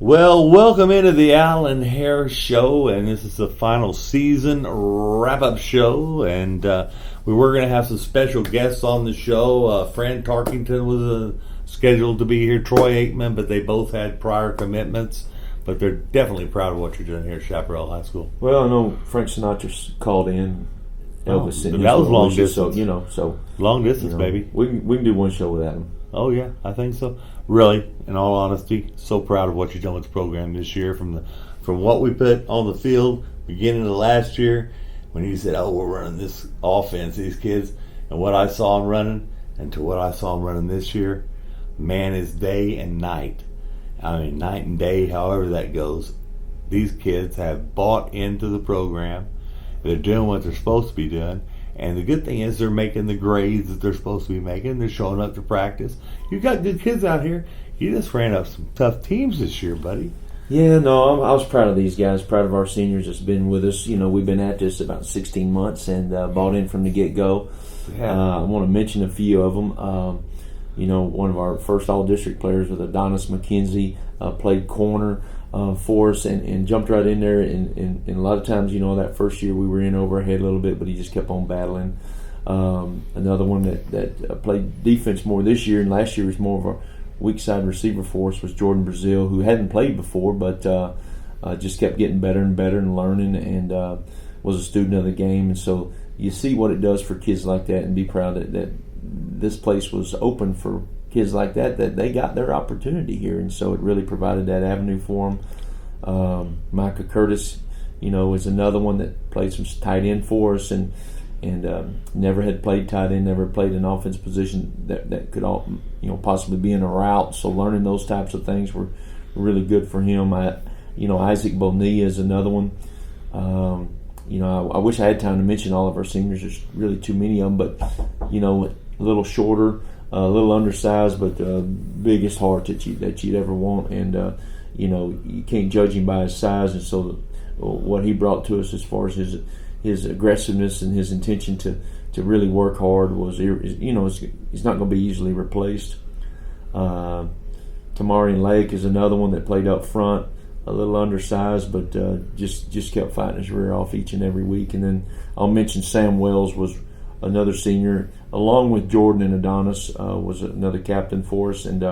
Well, welcome into the Al and Haire show, and this is the final season wrap-up show, and we were going to have some special guests on the show. Fran Tarkington was scheduled to be here, Troy Aikman, but they both had prior commitments, but they're definitely proud of what you're doing here at Chaparral High School. Well, I know Frank Sinatra called in. Elvis that was long distance. So long distance, baby. We can do one show without him. Oh yeah, I think so. Really, in all honesty, so proud of what you've done with the program this year. From what we put on the field beginning of last year, when you said, "Oh, we're running this offense, these kids," and what I saw them running, and to what I saw them running this year, man, is day and night. I mean, night and day, however that goes. These kids have bought into the program. They're doing what they're supposed to be doing. And the good thing is they're making the grades that they're supposed to be making. They're showing up to practice. You got good kids out here. You just ran up some tough teams this year, buddy. Yeah, no, I was proud of these guys, proud of our seniors that's been with us. You know, we've been at this about 16 months and bought in from the get-go. Yeah. I want to mention a few of them. One of our first all-district players with Adonis McKenzie played corner for us and jumped right in there. And a lot of times, that first year we were in over our head a little bit, but he just kept on battling. Another one that played defense more this year, and last year was more of a weak side receiver for us, was Jordan Brazil, who hadn't played before, but just kept getting better and better and learning, and was a student of the game. And so you see what it does for kids like that, and be proud that this place was open for kids like that they got their opportunity here, and so it really provided that avenue for them. Micah Curtis, is another one that played some tight end for us, and never had played tight end, never played an offense position that could possibly be in a route. So learning those types of things were really good for him. Isaac Bonilla is another one. I wish I had time to mention all of our seniors. There's really too many of them, but a little shorter, a little undersized, but biggest heart that you'd ever want. And you can't judge him by his size. And so what he brought to us as far as his aggressiveness and his intention to really work hard was, he's not going to be easily replaced. Tamarian Lake is another one that played up front, a little undersized, but just kept fighting his rear off each and every week. And then I'll mention Sam Wells was another senior, along with Jordan and Adonis, was another captain for us. And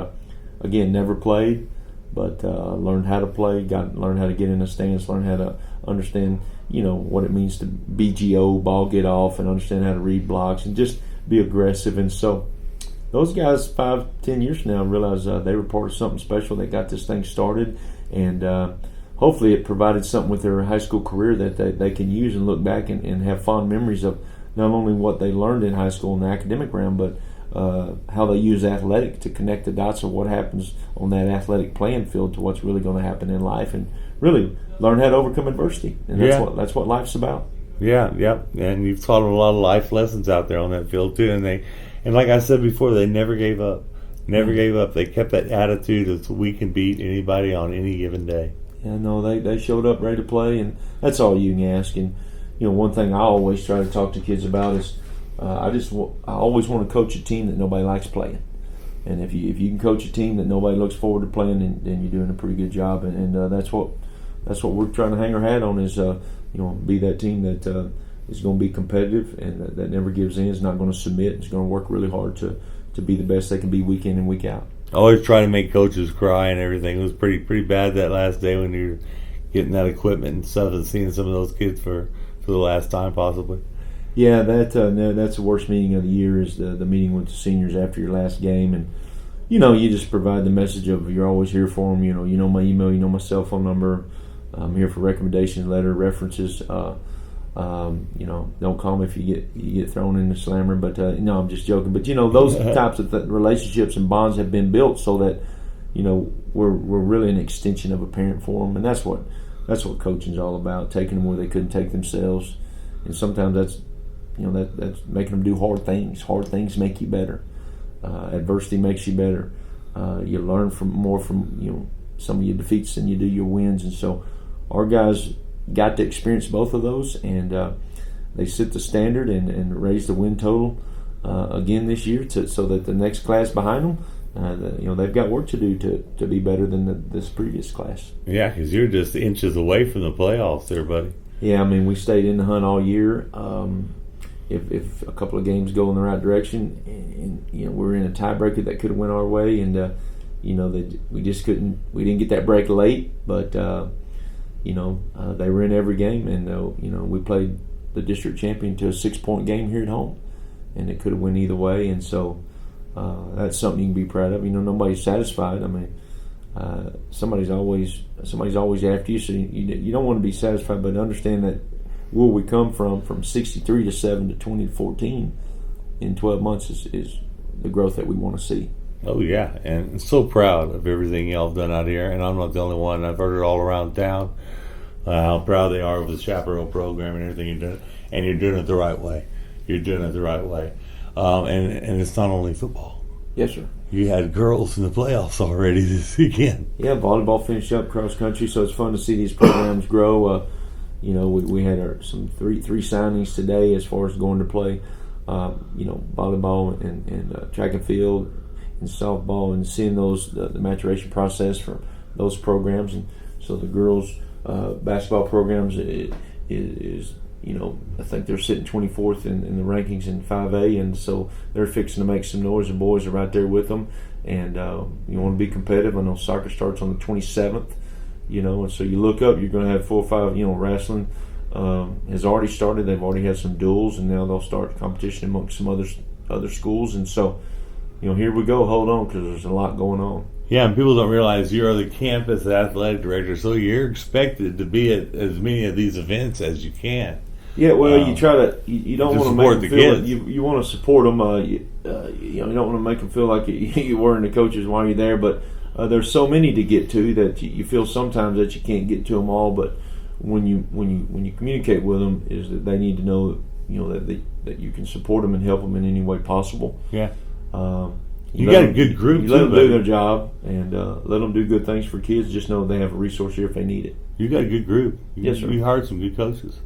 again, never played, but learned how to play, learned how to get in a stance, learned how to understand, what it means to BGO, ball get off, and understand how to read blocks and just be aggressive. And so those guys 5-10 years from now realize they were part of something special that got this thing started, and hopefully it provided something with their high school career that they can use and look back and have fond memories of not only what they learned in high school in the academic realm, but how they use athletic to connect the dots of what happens on that athletic playing field to what's really going to happen in life, and really learn how to overcome adversity. And that's what life's about. Yeah, and you've taught them a lot of life lessons out there on that field too. And like I said before, they never gave up. They kept that attitude of we can beat anybody on any given day. Yeah, no, they showed up ready to play, and that's all you can ask. And one thing I always try to talk to kids about is I always want to coach a team that nobody likes playing. And if you can coach a team that nobody looks forward to playing, then you're doing a pretty good job. And that's what we're trying to hang our hat on is be that team that is going to be competitive and that never gives in, is not going to submit, is going to work really hard to be the best they can be week in and week out. Always trying to make coaches cry and everything. It was pretty bad that last day when you were getting that equipment and stuff and seeing some of those kids for the last time possibly. Yeah, that's the worst meeting of the year, is the meeting with the seniors after your last game. And you just provide the message of you're always here for them. You know my email, you know my cell phone number. I'm here for recommendations, letter, references. Don't call me if you get thrown in the slammer. But no, I'm just joking. But those types of relationships and bonds have been built so that we're really an extension of a parent for them, and that's what coaching's all about. Taking them where they couldn't take themselves, and sometimes that's making them do hard things. Hard things make you better. Adversity makes you better. You learn more from some of your defeats than you do your wins, and so our guys got to experience both of those, and they set the standard and raised the win total again this year so that the next class behind them they've got work to do to be better than this previous class. Yeah, because you're just inches away from the playoffs there, buddy. Yeah, I mean, we stayed in the hunt all year. If a couple of games go in the right direction, and we're in a tiebreaker that could have went our way, and we just couldn't. We didn't get that break late, but they were in every game, and we played the district champion to a 6-point game here at home, and it could have went either way, and so that's something you can be proud of. Nobody's satisfied. I mean, somebody's always after you, so you don't want to be satisfied, but understand that where we come from 63-7 to 20-14 in 12 months is the growth that we want to see. Oh yeah, and so proud of everything y'all have done out here, and I'm not the only one. I've heard it all around town how proud they are of the chaperone program and everything you're doing, and you're doing it the right way. You're doing it the right way, and it's not only football. Yes, sir. You had girls in the playoffs already this weekend. Yeah, volleyball finished up cross country, so it's fun to see these programs grow. We had some three signings today as far as going to play. Volleyball and track and field and softball, and seeing the maturation process from those programs, and so the girls basketball programs is I think they're sitting 24th in the rankings in 5A, and so they're fixing to make some noise. The boys are right there with them, and you want to be competitive. I know soccer starts on the 27th, and so you look up, you're going to have 4 or 5. Wrestling has already started. They've already had some duels, and now they'll start competition amongst some other schools, and so here we go. Hold on, because there's a lot going on. Yeah, and people don't realize you're the campus athletic director, so you're expected to be at as many of these events as you can. Yeah, well, you try to. You don't want to make them feel. You want to support them. You don't want to make them feel like you're wearing the coaches while you're there. But there's so many to get to that you feel sometimes that you can't get to them all. But when you communicate with them, is that they need to know that you can support them and help them in any way possible. Yeah. You got a good group. You let them do their job and let them do good things for kids. Just know they have a resource here if they need it. You got a good group. Yes, sir. You hired some good coaches.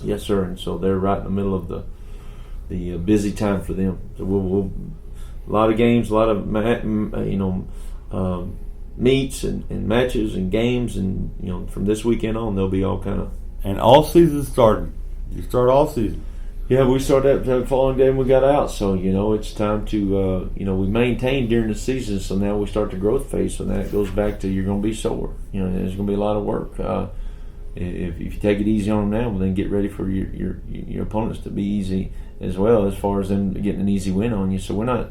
Yes, sir. And so they're right in the middle of the busy time for them. So we'll a lot of games, a lot of meets and matches and games, and from this weekend on they'll be all kind of. And all season started. You start all season. Yeah, we started that following day and we got out. So, it's time to, we maintained during the season. So now we start the growth phase. So that goes back to you're going to be sore. There's going to be a lot of work. If you take it easy on them now, well, then get ready for your opponents to be easy as well, as far as them getting an easy win on you. So we're not,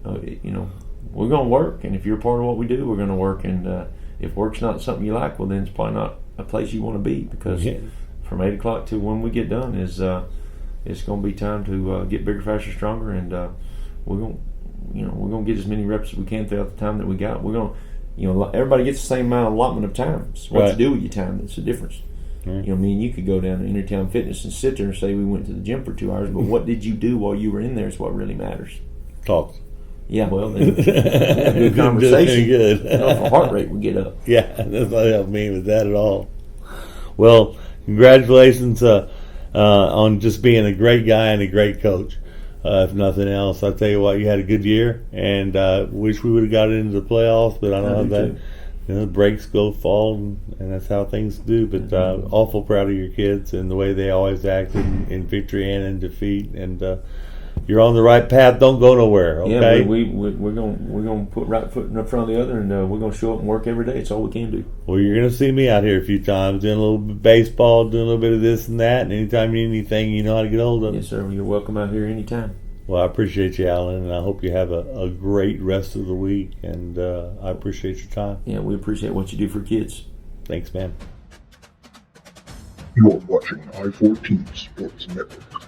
we're going to work. And if you're part of what we do, we're going to work. And if work's not something you like, well, then it's probably not a place you want to be, because from 8 o'clock to when we get done is it's going to be time to get bigger, faster, stronger, and we're going to get as many reps as we can throughout the time that we got. We're going to, everybody gets the same amount of allotment of time. It's what you do with your time that's the difference. Right. Me and you could go down to Intertown Fitness and sit there and say we went to the gym for 2 hours, but what did you do while you were in there is what really matters. Talk. Yeah, well, then, good conversation. Good. The heart rate would get up. Yeah, that's not helping me with that at all. Well, congratulations on just being a great guy and a great coach. If nothing else, I'll tell you what, you had a good year, and wish we would have got into the playoffs, but I don't have that. The breaks go fall, and that's how things do. But awful proud of your kids and the way they always acted in victory and in defeat. And you're on the right path. Don't go nowhere. Okay. Yeah, we're gonna put right foot in front of the other, and we're gonna show up and work every day. It's all we can do. Well, you're gonna see me out here a few times doing a little bit of baseball, doing a little bit of this and that. And anytime you need anything, you know how to get hold of me. Yes, sir. You're welcome out here anytime. Well, I appreciate you, Alan, and I hope you have a great rest of the week. And I appreciate your time. Yeah, we appreciate what you do for kids. Thanks, man. You are watching I-14 Sports Network.